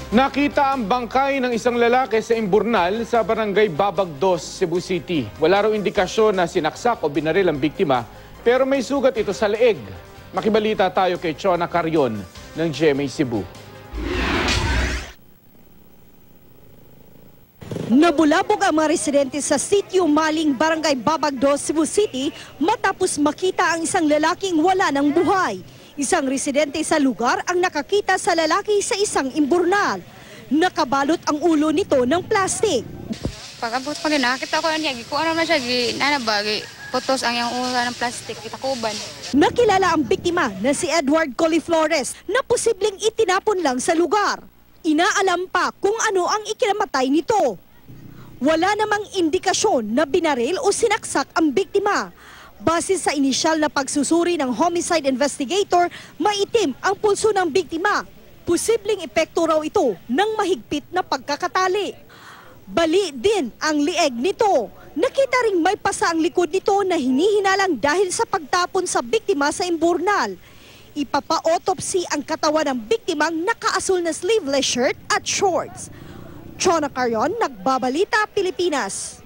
Nakita ang bangkay ng isang lalaki sa imburnal sa barangay Babagdos, Cebu City. Wala raw indikasyon na sinaksak o binaril ang biktima, pero may sugat ito sa leeg. Makibalita tayo kay Chona Carrion ng GMA Cebu. Nabulabog ang mga residente sa sitio Maling, barangay Babagdos, Cebu City matapos makita ang isang lalaking wala ng buhay. Isang residente sa lugar ang nakakita sa lalaki sa isang imburnal. Nakabalot ang ulo nito ng plastik. Pag-abot pa rin, nakakita ko niya, kung ano na siya, nanabagi, putos ang yung ulo ng plastik, itakuban. Nakilala ang biktima na si Edward Coliflores na posibleng itinapon lang sa lugar. Inaalam pa kung ano ang ikinamatay nito. Wala namang indikasyon na binaril o sinaksak ang biktima. Base sa inisyal na pagsusuri ng homicide investigator, maitim ang pulso ng biktima. Posibleng epekto raw ito ng mahigpit na pagkakatali. Bali din ang lieg nito. Nakita ring may pasa ang likod nito na hinihinalang dahil sa pagtapon sa biktima sa imburnal. Ipapa-autopsy ang katawan ng biktimang nakaasul na sleeveless shirt at shorts. Chona Carrion, Nagbabalita, Pilipinas.